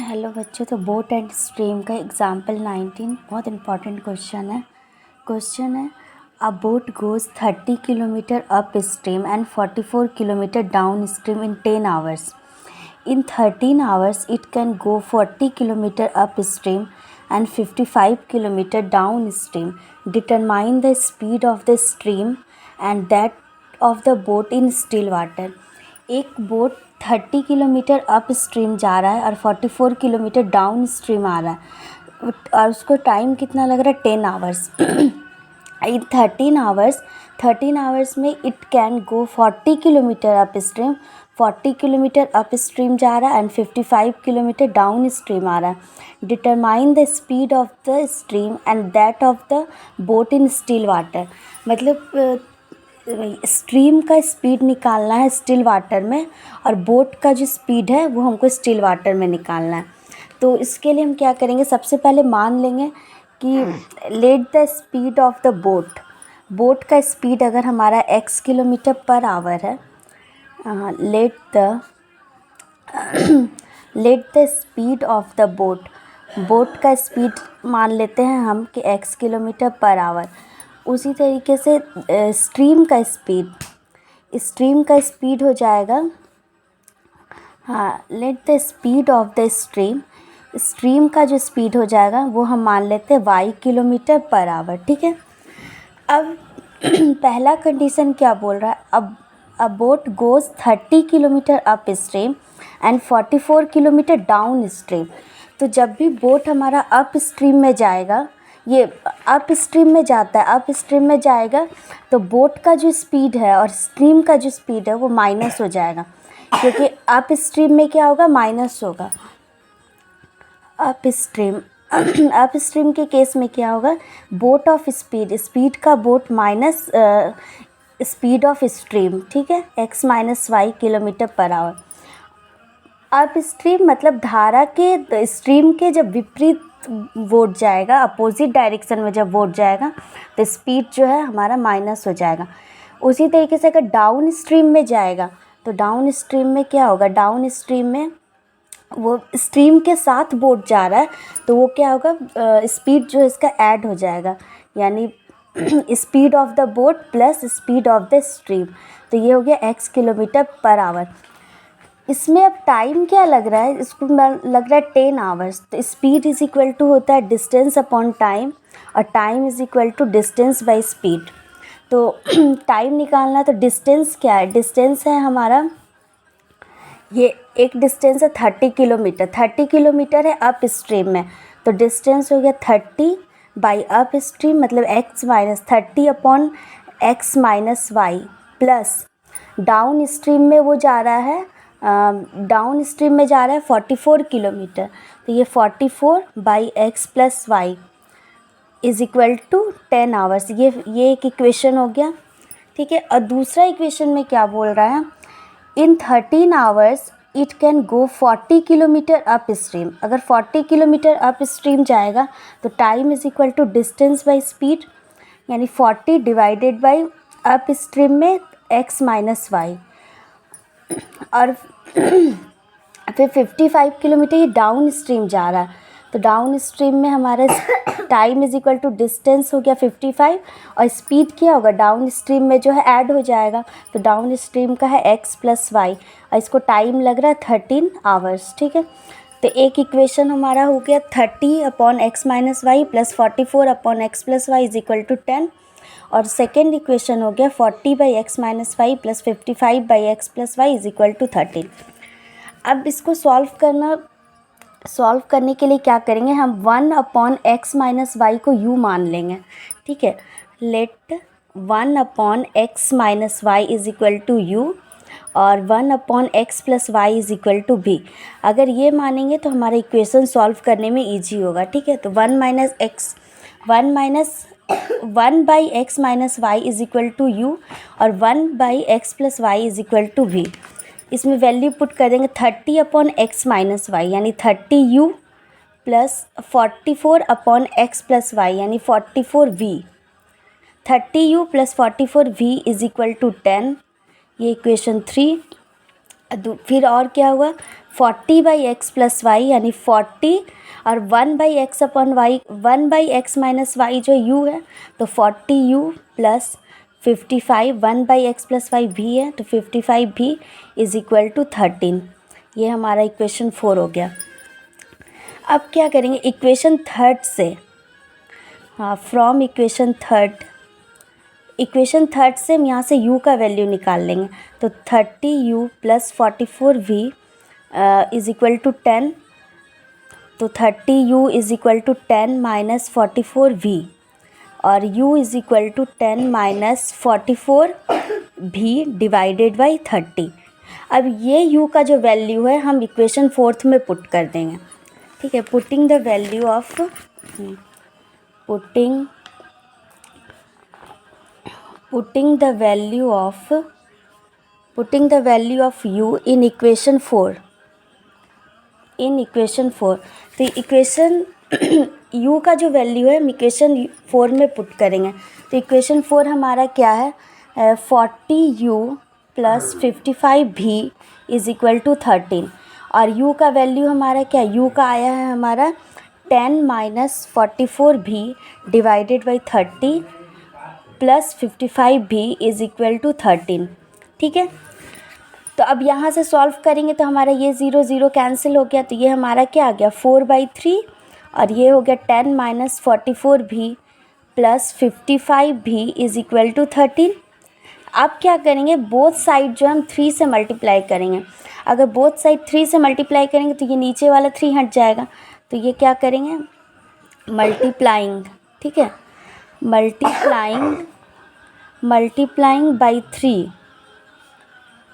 Hello बच्चों, तो boat and stream का एग्जाम्पल 19 बहुत इंपॉर्टेंट क्वेश्चन है अ boat goes 30 kilometre up stream and 44 kilometre down stream in 10 hours. In 13 hours it can go 40 kilometer upstream and 55 kilometer downstream. Determine the speed of the stream and that of the boat in still water. एक boat 30 kilometre up stream जा रहा है और 44 kilometre down stream आ रहा है और उसको time कितना लग रहा है 10 आवर्स. इन 13 आवर्स में it can go 40 kilometre up stream, 40 kilometre up stream जा रहा है एंड 55 किलोमीटर डाउन स्ट्रीम आ रहा है. Determine the speed of the stream and that of the boat in still water. मतलब स्ट्रीम का स्पीड निकालना है स्टिल वाटर में और बोट का जो स्पीड है वो हमको स्टिल वाटर में निकालना है. तो इसके लिए हम क्या करेंगे, सबसे पहले मान लेंगे कि let the speed of the boat का स्पीड अगर हमारा x किलोमीटर पर आवर है, let the speed of the boat का स्पीड मान लेते हैं हम कि x किलोमीटर पर आवर. उसी तरीके से स्ट्रीम का स्पीड हो जाएगा, let the speed of the stream का जो स्पीड हो जाएगा वो हम मान लेते हैं y किलोमीटर पर आवर. ठीक है. अब पहला कंडीशन क्या बोल रहा है, अब अ boat goes 30 kilometre up stream and 44 kilometre down stream. तो जब भी बोट हमारा अप स्ट्रीम में जाएगा, ये अप स्ट्रीम में जाता है, अप स्ट्रीम में जाएगा तो बोट का जो स्पीड है और स्ट्रीम का जो स्पीड है वो माइनस हो जाएगा, क्योंकि अप स्ट्रीम में क्या होगा, माइनस होगा. अप स्ट्रीम के केस में क्या होगा, बोट ऑफ स्पीड का boat minus speed of stream. ठीक है, x minus y kilometre per hour. Up stream मतलब धारा के स्ट्रीम के जब विपरीत वोट जाएगा, अपोजिट डायरेक्शन में जब वोट जाएगा तो स्पीड जो है हमारा माइनस हो जाएगा. उसी तरीके से अगर डाउन स्ट्रीम में जाएगा तो डाउन स्ट्रीम में क्या होगा, डाउन स्ट्रीम में वो स्ट्रीम के साथ बोट जा रहा है तो वो क्या होगा, स्पीड जो है इसका ऐड हो जाएगा, यानी speed of the boat plus speed of the stream. तो ये हो गया x किलोमीटर पर आवर. इसमें अब टाइम क्या लग रहा है, इसको लग रहा है 10 आवर्स. तो स्पीड इज़ इक्वल टू होता है डिस्टेंस अपॉन टाइम और time is equal to distance by speed. तो टाइम निकालना है तो डिस्टेंस क्या है, डिस्टेंस है हमारा, ये एक डिस्टेंस है 30 किलोमीटर है अप स्ट्रीम में. तो डिस्टेंस हो गया 30 बाई अप स्ट्रीम, मतलब x minus 30 upon x minus y, plus down stream में वो जा रहा है, डाउन स्ट्रीम में जा रहा है 44 किलोमीटर. तो ये 44 by x plus y is equal to 10 hours. ये एक इक्वेशन हो गया. ठीक है. और दूसरा इक्वेशन में क्या बोल रहा है, in 13 hours it can go 40 kilometre up stream. अगर 40 किलोमीटर अप स्ट्रीम जाएगा तो time is equal to distance by speed, यानी 40 डिवाइडेड बाई अप स्ट्रीम में x माइनस वाई. और फिर 55 किलोमीटर ये डाउन स्ट्रीम जा रहा है तो डाउन स्ट्रीम में हमारा time is equal to distance हो गया 55 और स्पीड क्या होगा, डाउन स्ट्रीम में जो है ऐड हो जाएगा. तो डाउन स्ट्रीम का है x प्लस वाई और इसको टाइम लग रहा है 13 आवर्स. ठीक है. तो एक इक्वेशन हमारा हो गया 30 upon x minus y plus 44 upon x plus y is equal to 10. और सेकेंड इक्वेशन हो गया 40 by x minus y plus 55 by x plus y is equal to 13. अब इसको सॉल्व करने के लिए क्या करेंगे, हम 1 अपॉन एक्स माइनस वाई को u मान लेंगे. ठीक है. Let 1 upon x minus y is equal to u और 1 upon x plus y is equal to v. अगर ये मानेंगे तो हमारा इक्वेशन सॉल्व करने में ईजी होगा. ठीक है. तो 1 by x minus y is equal to u और 1 by x plus y is equal to v. इसमें वैल्यू पुट कर देंगे 30 अपॉन एक्स माइनस वाई यानी 30u plus 44 upon x plus y यानी 44v. 30u plus 44v is equal to 10. ये equation 3. फिर और क्या हुआ, 40/x+y यानी 40 और 1/x/y, 1/x-y जो u है तो 40u प्लस 55, 1/x+y भी है तो 55 भी इज इक्वल टू 13। ये हमारा इक्वेशन 4 हो गया। अब क्या करेंगे, इक्वेशन थर्ड से, हाँ फ्रॉम इक्वेशन थर्ड से हम यहाँ से u का वैल्यू निकाल लेंगे। तो 30u plus 44v is equal to 10। तो 30u is equal to 10 minus 44v और u is equal to 10 minus 44v divided by 30। अब ये u का जो वैल्यू है हम इक्वेशन फोर्थ में पुट कर देंगे। ठीक है, putting the value of u in equation 4। तो इक्वेशन u का जो वैल्यू है हम इक्वेशन 4 में पुट करेंगे। तो इक्वेशन 4 हमारा क्या है, 40u plus 55v is equal to 13 और u का वैल्यू हमारा क्या, u का आया है हमारा 10 minus 44v divided by 30 plus 55v is equal to 13। ठीक है, तो अब यहाँ से सॉल्व करेंगे तो हमारा ये 0 0 कैंसिल हो गया, तो ये हमारा क्या आ गया 4/3 और ये हो गया 10 minus 44v plus 55v is equal to 13। अब क्या करेंगे, बोथ साइड जो हम 3 से मल्टीप्लाई करेंगे। अगर बोथ साइड 3 से मल्टीप्लाई करेंगे तो ये नीचे वाला 3 हट जाएगा, तो ये क्या करेंगे मल्टीप्लाइंग। ठीक है, multiplying by 3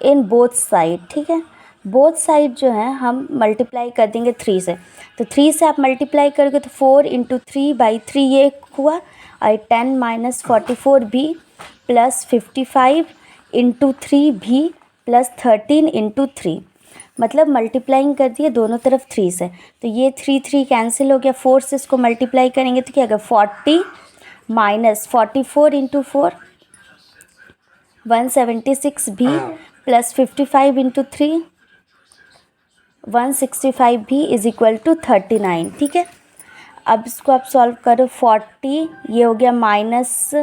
in both side. ठीक है, बोथ साइड जो है हम मल्टीप्लाई कर देंगे 3 से। तो 3 से आप मल्टीप्लाई करोगे तो 4 इंटू 3/3 ये हुआ और 10 minus 44v plus 55 into 3v plus 13 into 3, मतलब मल्टीप्लाइंग कर दिए दोनों तरफ 3 से। तो ये 3 कैंसिल हो गया, 4 से इसको मल्टीप्लाई करेंगे तो क्या होगा 40 minus 44 into 4 176v plus 55 into 3 165v is equal to 39। ठीक है, अब इसको आप सॉल्व करो, 40 ये हो गया minus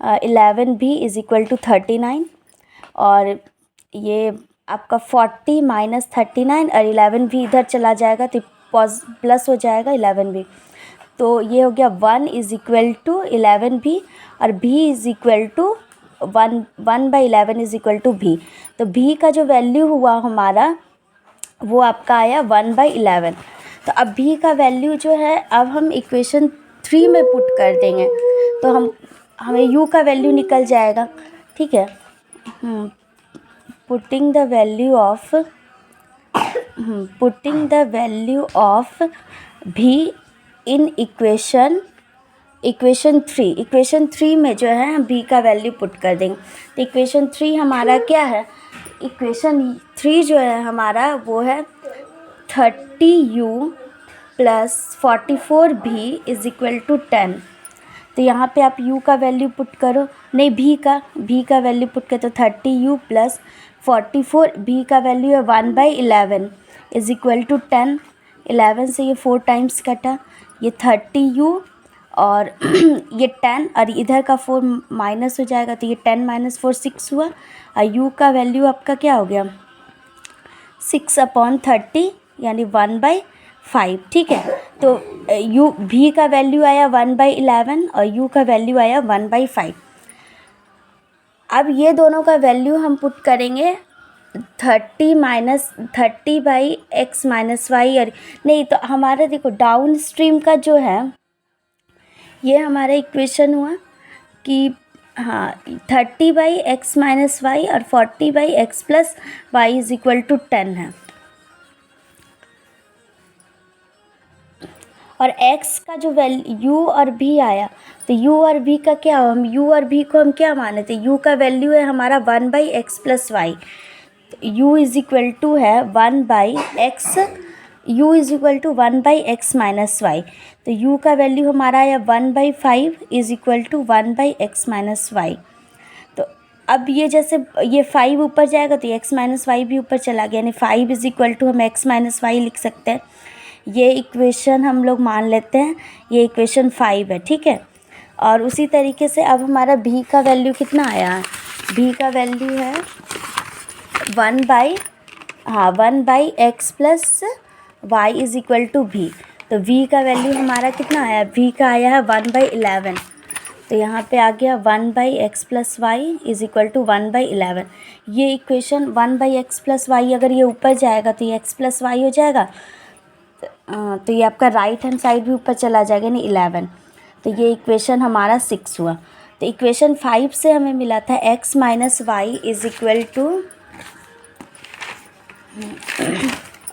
11v is equal to 39 और ये आपका 40 माइनस 39 और 11v इधर चला जाएगा तो प्लस हो जाएगा 11v। तो ये हो गया 1 इज इक्वल टू 11v और v is equal to 1/11 is equal to v। तो v का जो वैल्यू हुआ हमारा वो आपका आया 1/11। तो अब v का वैल्यू जो है अब हम इक्वेशन 3 में पुट कर देंगे तो हमें u का वैल्यू निकल जाएगा। ठीक है, putting the value of v in equation 3 में जो है हम v का वैल्यू पुट कर देंगे। तो इक्वेशन 3 हमारा क्या है, इक्वेशन 3 जो है हमारा वो है 30u plus 44v is equal to 10। तो यहाँ पे आप u का वैल्यू पुट करो, नहीं v का वैल्यू पुट करो तो 30u प्लस 44v का वैल्यू है 1/11 इज इक्वल टू 10। 11 से ये 4 टाइम्स कटा, ये 30u और ये 10 और इधर का 4 माइनस हो जाएगा तो ये 10 माइनस 4 6 हुआ और u का वैल्यू आपका क्या हो गया 6/30 यानी 1/5। ठीक है, तो v का वैल्यू आया 1/11 और u का वैल्यू आया 1/5। अब ये दोनों का वैल्यू हम पुट करेंगे 30/x-y और नहीं, तो हमारा देखो डाउन स्ट्रीम का जो है ये हमारा इक्वेशन हुआ कि हाँ 30/x-y और 40/x+y इज इक्वल टू 10 है और x का जो वैल्यू u और v आया तो u और v का क्या हो, हम u और v को हम क्या माने थे, u का वैल्यू है हमारा 1/x+y, u is equal to है 1/x, u is equal to 1/x-y। तो u का वैल्यू हमारा आया 1/5 इज इक्वल टू 1/x-y। तो अब ये जैसे ये 5 ऊपर जाएगा तो ये x माइनस वाई भी ऊपर चला गया, यानी 5 इज़ इक्वल टू हम x माइनस वाई लिख सकते हैं। ये इक्वेशन हम लोग मान लेते हैं, ये इक्वेशन 5 है, ठीक है। और उसी तरीके से अब हमारा भी का वैल्यू कितना आया है, भी का वैल्यू है 1/x plus y is equal to भी। तो v का वैल्यू हमारा कितना आया, v का आया है 1/11। तो यहाँ पे आ गया 1/x plus y is equal to 1/11। ये इक्वेशन 1/x प्लस वाई अगर ये ऊपर जाएगा तो ये x प्लस वाई हो जाएगा, तो ये आपका राइट हैंड साइड भी ऊपर चला जाएगा, यानी 11। तो ये इक्वेशन हमारा 6 हुआ। तो इक्वेशन 5 से हमें मिला था x minus y is equal to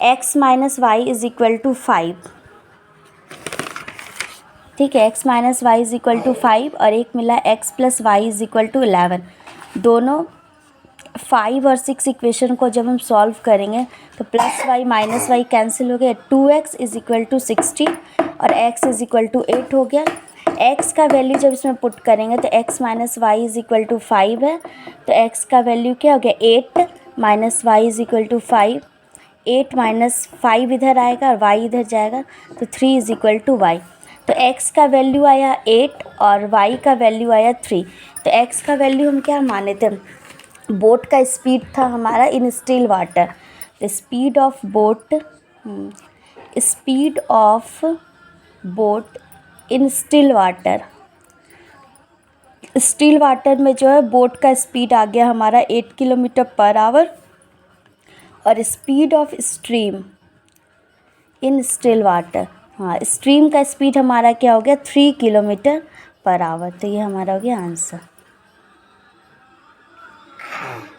x minus y is equal to 5, ठीक है। x minus y is equal to 5 और एक मिला x plus y is equal to 11। दोनों 5 और 6 इक्वेशन को जब हम सॉल्व करेंगे तो plus y minus y cancel हो गया, 2x इज़ इक्वल टू 60 और x इज़ इक्वल टू 8 हो गया। x का वैल्यू जब इसमें पुट करेंगे तो x minus y is equal to 5 है, तो x का वैल्यू क्या हो गया 8 minus y is equal to 5, 8 minus 5 इधर आएगा और y इधर जाएगा, तो 3 इज़ इक्वल टू वाई। तो x का वैल्यू आया 8 और y का वैल्यू आया 3। तो x का वैल्यू हम क्या माने थे, बोट का स्पीड था हमारा in still water. The speed of boat, speed of boat in still water, still water में जो है बोट का स्पीड आ गया हमारा 8 किलोमीटर पर आवर, और speed of stream in still water, हाँ स्ट्रीम का स्पीड हमारा क्या हो गया 3 किलोमीटर पर आवर। तो ये हमारा हो गया आंसर।